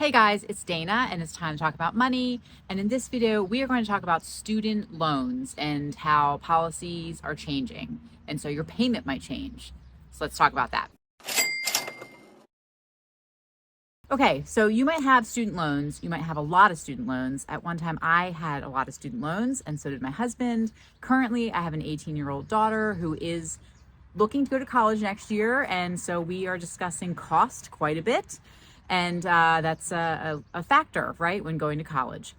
Hey guys, it's Dana and it's time to talk about money. And in this video, we are going to talk about student loans and how policies are changing. And so your payment might change. So let's talk about that. Okay, so you might have student loans. You might have a lot of student loans. At one time, I had a lot of student loans, and so did my husband. Currently, I have an 18-year-old daughter who is looking to go to college next year. And so we are discussing cost quite a bit. And that's a factor, right, when going to college.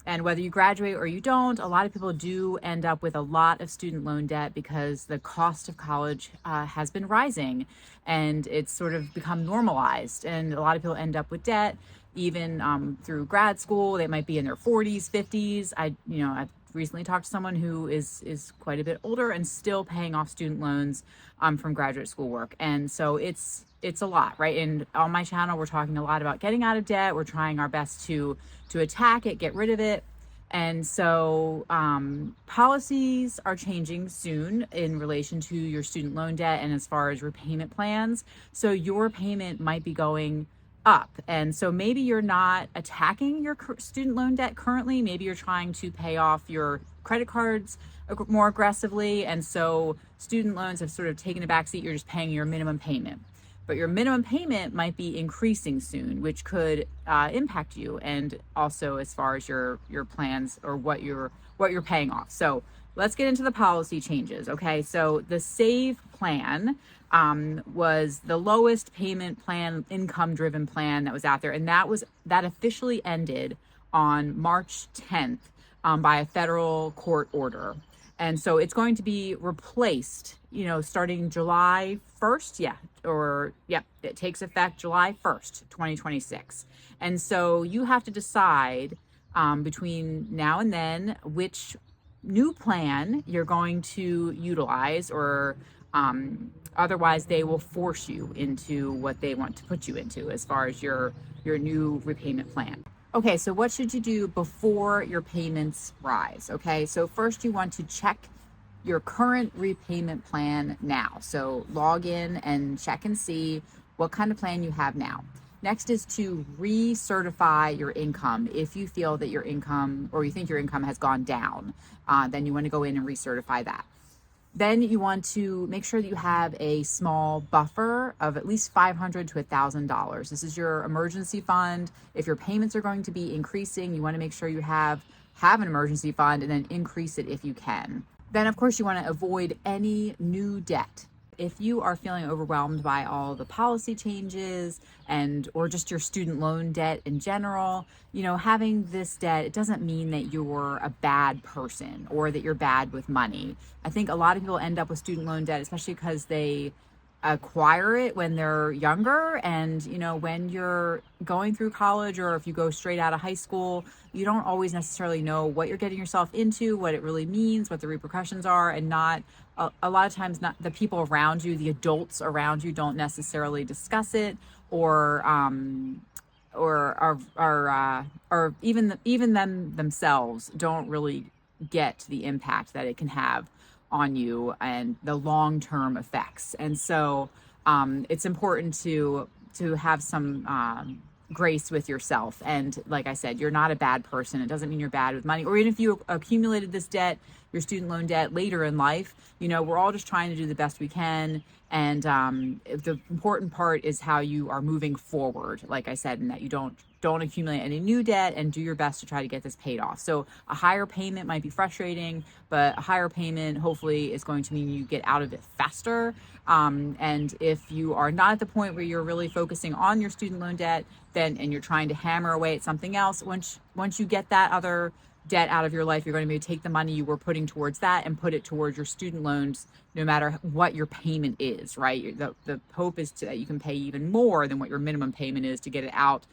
And whether you graduate or you don't, a lot of people do end up with a lot of student loan debt because the cost of college has been rising and it's sort of become normalized. And a lot of people end up with debt even through grad school. They might be in their 40s, 50s. I've recently talked to someone who is quite a bit older and still paying off student loans from graduate school work. And so it's a lot, right? And on my channel, we're talking a lot about getting out of debt. We're trying our best to attack it, get rid of it. And so policies are changing soon in relation to your student loan debt and as far as repayment plans. So your payment might be going up. And so maybe you're not attacking your student loan debt currently. Maybe you're trying to pay off your credit cards more aggressively. And so student loans have sort of taken a backseat. You're just paying your minimum payment. But your minimum payment might be increasing soon, which could impact you, and also as far as your plans or what you're paying off. So let's get into the policy changes. Okay, so the SAVE plan was the lowest payment plan, income-driven plan that was out there, and that officially ended on March 10th by a federal court order. And so it's going to be replaced, starting July 1st. It takes effect July 1st, 2026. And so you have to decide between now and then which new plan you're going to utilize, or otherwise they will force you into what they want to put you into as far as your new repayment plan. Okay, so what should you do before your payments rise? Okay, so first you want to check your current repayment plan now. So log in and check and see what kind of plan you have now. Next is to recertify your income. If you feel that your income, or you think your income has gone down, then you want to go in and recertify that. Then you want to make sure that you have a small buffer of at least $500 to $1,000. This is your emergency fund. If your payments are going to be increasing, you want to make sure you have an emergency fund and then increase it if you can. Then, of course, you want to avoid any new debt. If you are feeling overwhelmed by all the policy changes or just your student loan debt in general, having this debt, it doesn't mean that you're a bad person or that you're bad with money. I think a lot of people end up with student loan debt, especially because they acquire it when they're younger. And, when you're going through college, or if you go straight out of high school, you don't always necessarily know what you're getting yourself into, what it really means, what the repercussions are, and a lot of times not the people around you, the adults around you don't necessarily discuss it, or even them themselves don't really get the impact that it can have on you and the long-term effects. And so it's important to have some grace with yourself. And like I said, you're not a bad person. It doesn't mean you're bad with money. Or even if you accumulated this debt, your student loan debt, later in life, we're all just trying to do the best we can. And the important part is how you are moving forward, like I said, and that you don't accumulate any new debt, and do your best to try to get this paid off. So a higher payment might be frustrating, but a higher payment hopefully is going to mean you get out of it faster. And if you are not at the point where you're really focusing on your student loan debt, and you're trying to hammer away at something else, once you get that other debt out of your life, you're going to be able to take the money you were putting towards that and put it towards your student loans, no matter what your payment is, right? The hope is that you can pay even more than what your minimum payment is to get it out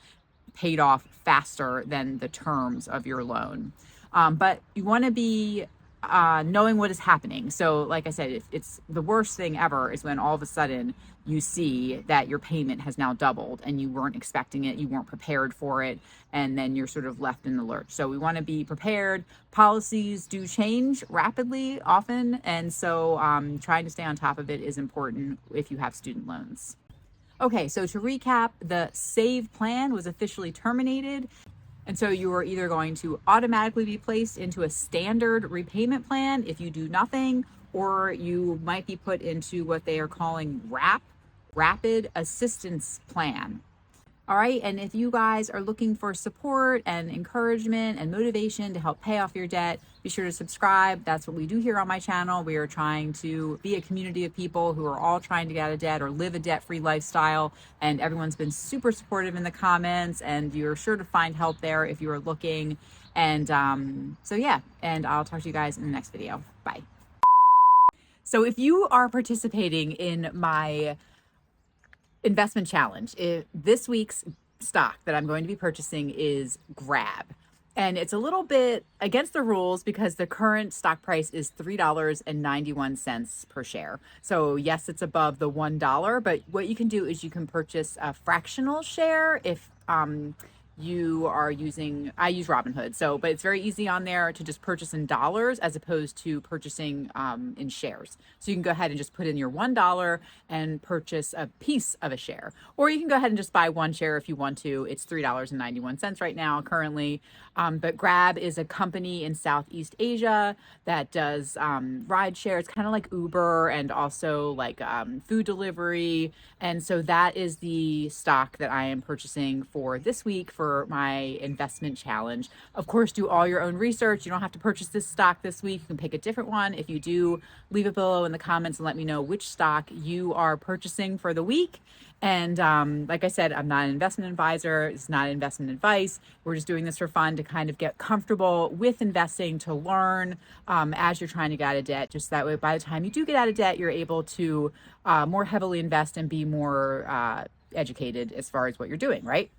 paid off faster than the terms of your loan. But you want to be knowing what is happening. So like I said, it's the worst thing ever is when all of a sudden you see that your payment has now doubled and you weren't expecting it, you weren't prepared for it, and then you're sort of left in the lurch. So we want to be prepared. Policies do change rapidly often, and so trying to stay on top of it is important if you have student loans. Okay, so to recap, the SAVE plan was officially terminated. And so you are either going to automatically be placed into a standard repayment plan if you do nothing, or you might be put into what they are calling Rapid Assistance Plan. All right. And if you guys are looking for support and encouragement and motivation to help pay off your debt, be sure to subscribe. That's what we do here on my channel. We are trying to be a community of people who are all trying to get out of debt or live a debt-free lifestyle. And everyone's been super supportive in the comments, and you're sure to find help there if you are looking. And so, yeah, and I'll talk to you guys in the next video. Bye. So if you are participating in my investment challenge, this week's stock that I'm going to be purchasing is Grab. And it's a little bit against the rules because the current stock price is $3.91 per share. So yes, it's above the $1, but what you can do is you can purchase a fractional share if you are using, I use Robinhood. So, but it's very easy on there to just purchase in dollars as opposed to purchasing in shares. So you can go ahead and just put in your $1 and purchase a piece of a share. Or you can go ahead and just buy one share if you want to. It's $3.91 right now currently. But Grab is a company in Southeast Asia that does ride share. It's kind of like Uber and also like food delivery. And so that is the stock that I am purchasing for this week for my investment challenge. Of course, do all your own research. You don't have to purchase this stock this week. You can pick a different one. If you do, leave it below in the comments and let me know which stock you are purchasing for the week. And like I said, I'm not an investment advisor. It's not investment advice. We're just doing this for fun to kind of get comfortable with investing, to learn as you're trying to get out of debt. Just that way, by the time you do get out of debt, you're able to more heavily invest and be more educated as far as what you're doing, right?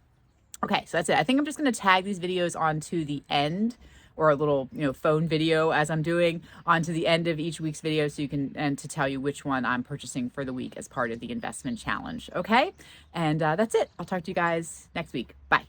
Okay, so that's it. I think I'm just going to tag these videos onto the end, or a little, phone video as I'm doing onto the end of each week's video, so you can, and to tell you which one I'm purchasing for the week as part of the investment challenge. Okay. And that's it. I'll talk to you guys next week. Bye.